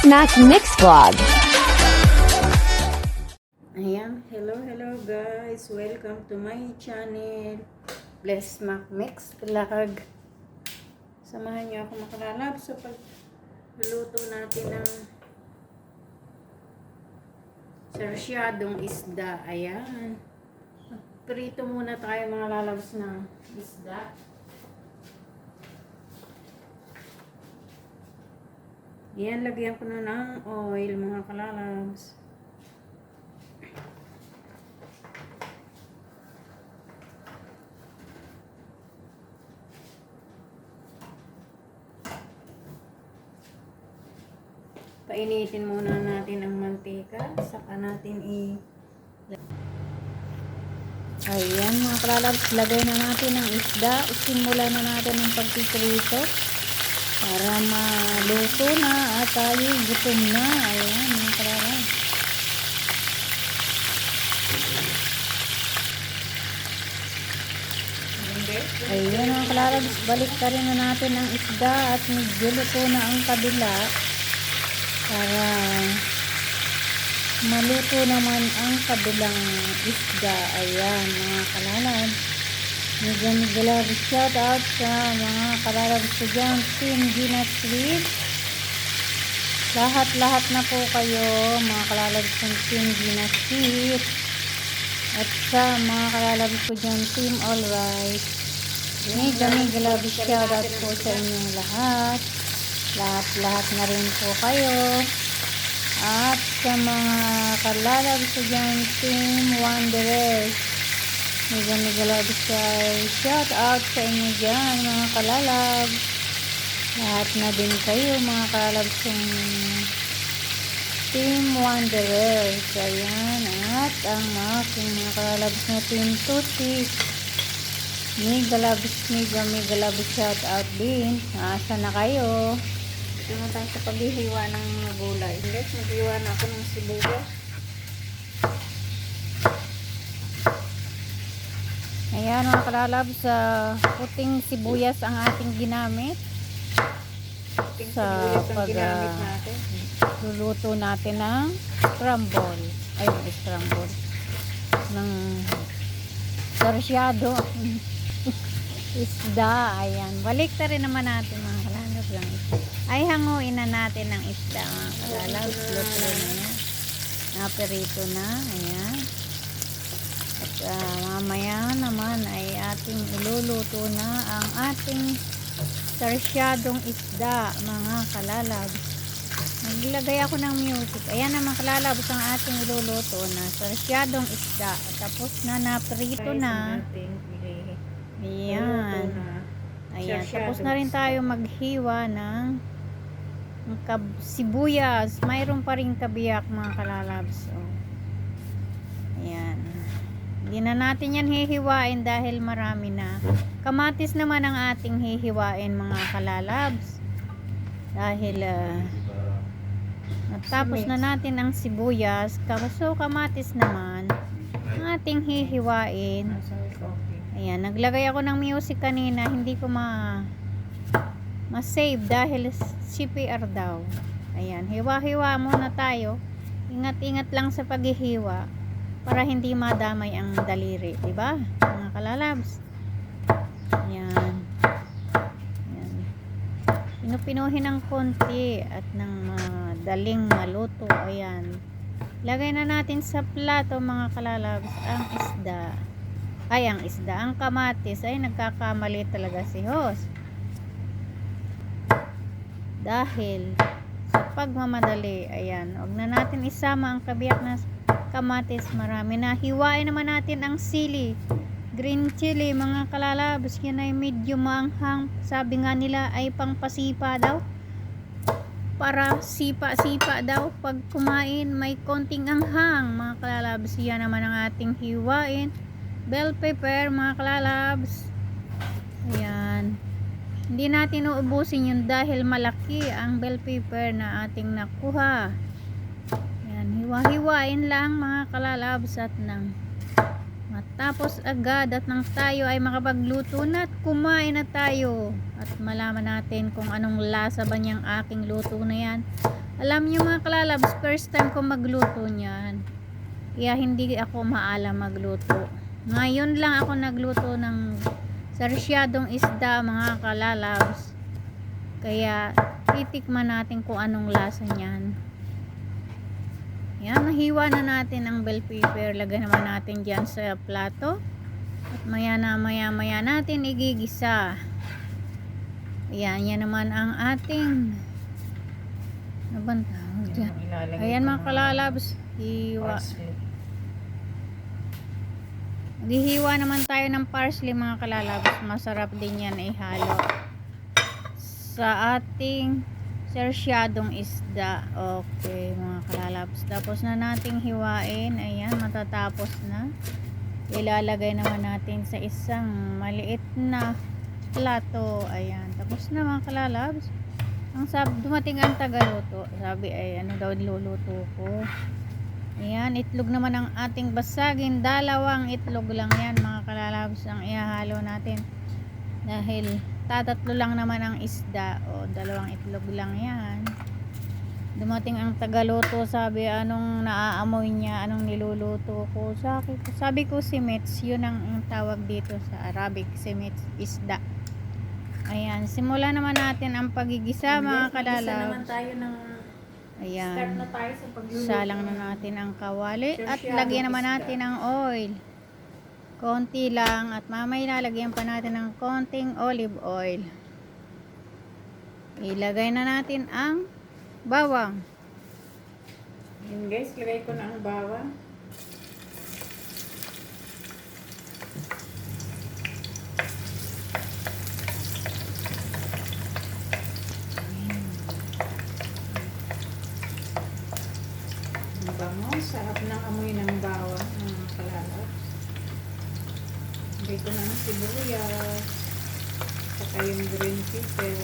Snack Mix Vlog. Ayan, hello guys, welcome to my channel, Bless Snack Mix Vlog. Samahan niyo ako makalalab sa pagluluto natin ng sarsyadong isda. Ayan, prito muna tayo mga lalabs ng isda. Yan, lagyan ko na ng oil mga kalalabs. Painitin muna natin ang mantika, saka natin Ayan mga kalalabs, lagay na natin ang isda. Simulan na natin ang pagpiprito para maluto na at tayo gutom na. Ayan mga kalalabs. Ayan mga kalalabs, balik ka rin na natin ang isda at medyo luto na ang kabila para maluto naman ang kabilang isda. Ayan mga kalalabs, medyo shout out sa mga kalalabs ko dyan, Team Gina Sweet. Lahat na po kayo mga kalalabs ng Team Gina Sweet, at sa mga kalalabs ko dyan, Team Alright. Mega shout out po sa inyong lahat. Lahat na rin po kayo. At sa mga kalalabs ko dyan, Team Wanderers, mega shout out sa inyo dyan mga kalalabs. Lahat na din kayo mga kalalabs ng Team Wanderers. Ayan, at ang mga kalalabs na Team Tusi, mega shout out din. Asa na kayo? Ito na tayo sa paghihiwa ng gulay. Guys, maghiwa na ako ng sibuyas. Ayan mga kalalabs, sa puting sibuyas ang ating ginamit sa pagluluto natin ng scramble. Scramble ng sarsyado isda. Ayan, balik na rin naman natin mga kalalabs lang. Ay, hanguin na natin ng isda mga kalalabs. Luto na yan, naperito na. Ayan, at mamaya naman ay ating iluluto na ang ating sarsyadong isda mga kalalabs. Naglagay ako ng music. Ayan na mga kalalabs, ang ating iluluto na sarsyadong isda. Tapos na, naprito na. Ayan. Ayan, tapos na rin tayo maghiwa ng sibuyas. Mayroon pa rin kabiyak mga kalalabs. Ayan. Hindi na natin yan hihiwain dahil marami na. Kamatis naman ang ating hihiwain mga kalalabs. Dahil natapos na natin ang sibuyas. So kamatis naman ang ating hihiwain. Ayan, naglagay ako ng music kanina. Hindi ko ma-save dahil CPR daw. Ayan, hiwa-hiwa muna tayo. Ingat-ingat lang sa paghihiwa para hindi madamay ang daliri, diba mga kalalabs? Ayan. Ayan, pinupinuhin ng konti at ng daling maluto. Ayan, lagay na natin sa plato mga kalalabs ang isda. Ang kamatis. Ay, nagkakamali talaga si Hos dahil sa pagmamadali. Ayan, huwag na natin isama ang kabiyak na kamatis. Marami na. Hiwain naman natin ang sili, green chili mga kalalabs. Yan ay medyo maanghang. Sabi nga nila ay pangpasipa daw, para sipa daw pag kumain, may konting anghang mga kalalabs. Yan naman ang ating hiwain. Bell pepper mga kalalabs. Ayan, hindi natin uubusin yun dahil malaki ang bell pepper na ating nakuha. Ayan, hiwa-hiwain lang mga kalalabs at nang matapos agad at nang tayo ay makapagluto na at kumain na tayo at malaman natin kung anong lasa ba niyang aking luto na yan. Alam niyo mga kalalabs, first time ko magluto niyan, kaya hindi ako maalam magluto. Ngayon lang ako nagluto ng sarsyadong isda mga kalalabs, kaya titikman natin kung anong lasa niyan. Yan, nahiwa na natin ang bell pepper. Lagyan naman natin dyan sa plato. At maya natin igigisa. Ayan, yan naman ang ating nabantawag dyan. Ayan mga kalalabs, hiwa. Maghihiwa naman tayo ng parsley mga kalalabs. Masarap din yan ihalo sa ating sarsyadong isda. Okay mga kalalabs, tapos na nating hiwain. Ayan, matatapos na. Ilalagay naman natin sa isang maliit na plato. Ayan, tapos na mga kalalabs. Dumating ang tagaluto, sabi ay ano daw niluluto ko. Ayan, itlog naman ang ating basagin. 2 itlog lang yan mga kalalabs ang ihahalo natin, dahil tatatlo lang naman ang isda. O 2 itlog lang yan. Dumating ang tagaluto, sabi anong naaamoy niya, anong niluluto ko. Sabi ko simets, yun ang tawag dito sa Arabic, simets, isda. Ayan, simulan naman natin ang pagigisa mga kalalabs. Naman tayo ng Ayan, start na tayo sa pagluluto. salang na natin ang kawali at lagyan naman natin ng oil. Konti lang, at mamaya lalagyan pa natin ng konting olive oil. Ilagay na natin ang bawang. Yun guys, lagay ko na ang bawang. Ang bango, sarap ng amoy ng bawang mga kalalabs. Lagay ko na ang sibuyas, saka yung green pepper.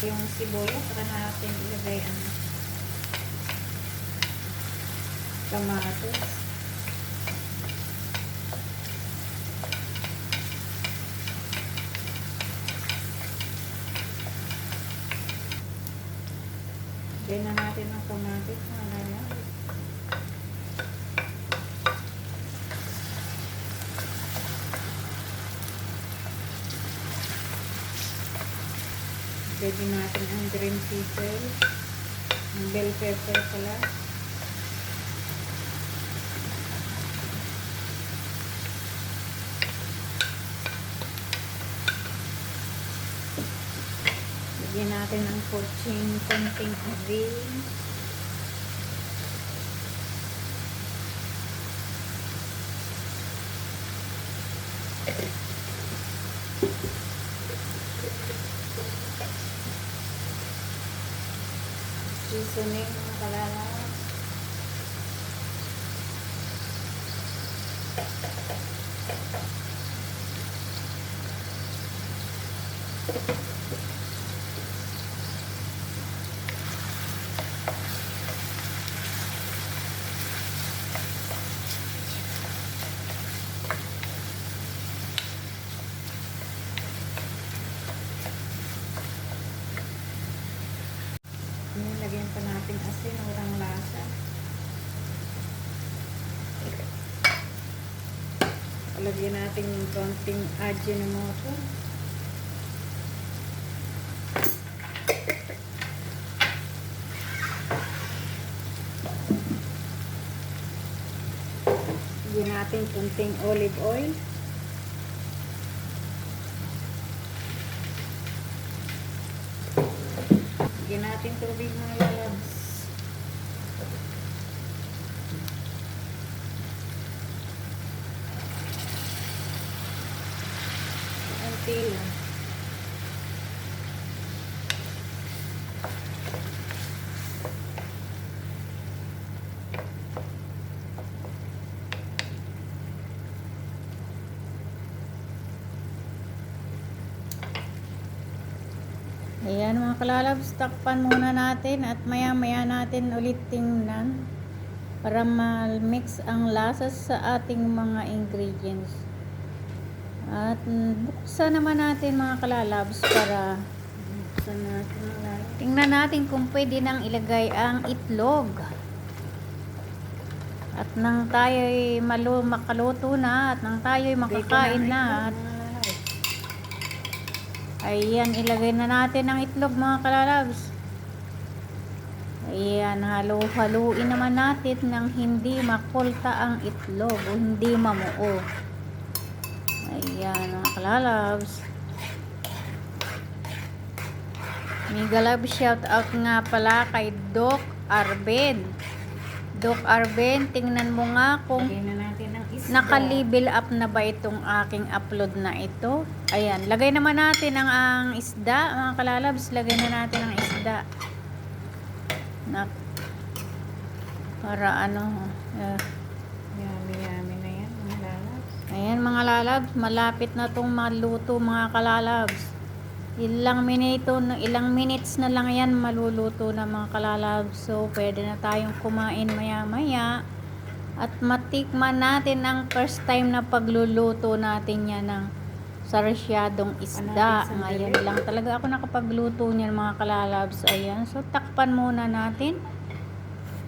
Yung sibuyas, saka natin ilagay ang kamatis. Ilagay na natin ang kamatis. Ilagay natin ang green pepper, ang bell pepper pala. Lagyan natin ang konting asin. Seasoning mga kalalabs. Lagyan pa natin asin, walang lasa. Lagyan natin yung konting Ajinomoto. Lagyan natin konting olive oil. Lagyan natin tubig mga lalabs. Konti lang. Ayan mga kalalabs, takpan muna natin at maya maya natin ulit tingnan para ma-mix ang lasa sa ating mga ingredients. At buksan naman natin mga kalalabs para tingnan natin kung pwede nang ilagay ang itlog. At nang tayo'y makaluto na at nang tayo'y makakain na at ayan, ilagay na natin ang itlog mga kalalabs. Ayan, haluin naman natin nang hindi makulta ang itlog o hindi mamuo. Ayan mga kalalabs. Mega love shout out nga pala kay Doc Arben. Doc Arben, tingnan mo nga kung Lagyan na natin ang isda. naka-level up na ba itong aking upload na ito. Ayan, lagay naman natin ang isda, mga kalalabs. Lagay na natin ang isda. Para ano. Yummy na yan, mga lalabs. Ayan mga lalabs, malapit na itong maluto mga kalalabs. Ilang minutes na lang yan maluluto na mga kalalabs. So, pwede na tayong kumain maya-maya. At matikman natin ang first time na pagluluto natin yan ng sarsyadong isda. Ngayon lang talaga ako nakapagluto niyan mga kalalabs. Ayan. So, takpan muna natin.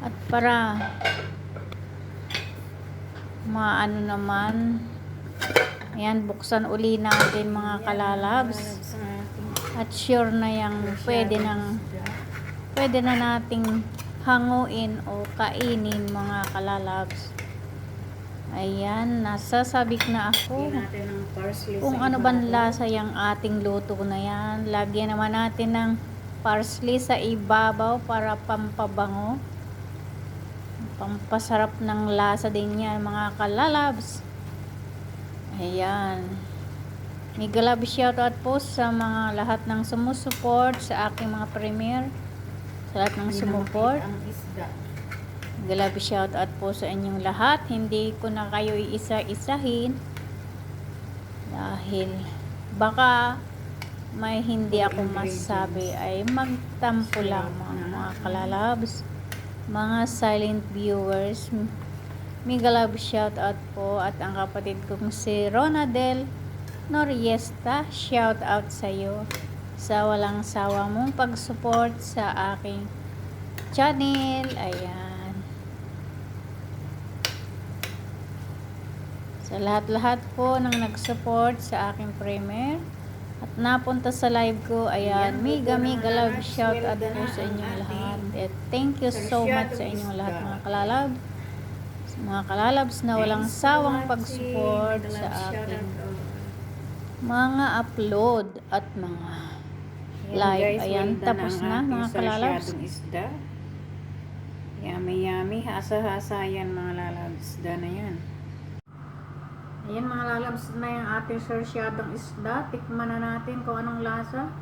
At para maano naman. Ayan, buksan uli natin mga kalalabs. At sure na yung pwede na nating hanguin o kainin mga kalalabs. Ayan, nasasabik na ako kung ano bang lasa yung ating luto na yan. Lagyan naman natin ng parsley sa ibabaw para pampabango, pampasarap ng lasa din yan mga kalalabs. Ayan, mega love shoutout po sa mga lahat ng sumusuport sa aking mga premiere, sa lahat ng sumuport. Mega love shoutout po sa inyong lahat. Hindi ko na kayo iisa-isahin dahil baka may hindi ako masabi, ay magtampo lang mga kalalabs, mga silent viewers. Mega love shoutout po at ang kapatid kong si Ronadel Noriesta, shout out sa iyo sa walang sawa mong pag-support sa aking channel. Ayan, sa lahat-lahat po ng nag-support sa aking premiere at napunta sa live ko. Ayan, mega love shout out po sa inyong lahat. At thank you so much sa inyong lahat mga kalalabs na walang sawang pag-support sa aking mga upload at mga live. Ayan, tapos na mga kalalabs. Isda. Yummy. Hasa-hasa yan mga lalabs. Isda na yan. Ayan mga lalabs na yung ating sarsyadong isda. Tikman na natin kung anong lasa.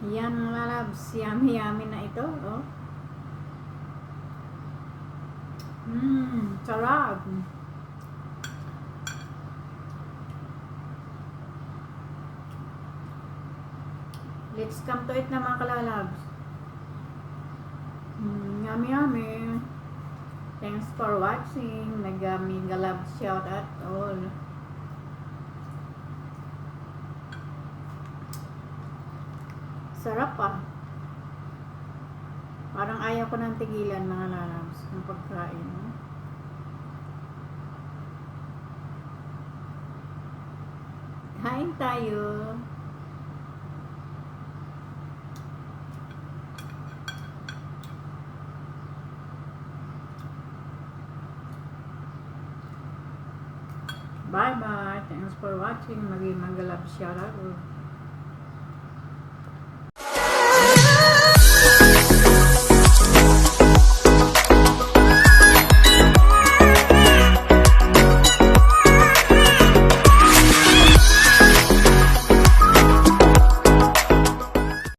Ayan mga lalabs, yummy na ito. Oh. Sarap. Let's come to it na mga kalalabs. Yummy. Thanks for watching. Mega love shout out all. Sarap ah. Parang ayaw ko nang tigilan mga lalabs ng pagkain. No? Kain tayo. Bye. Thanks for watching. Mega love shout out.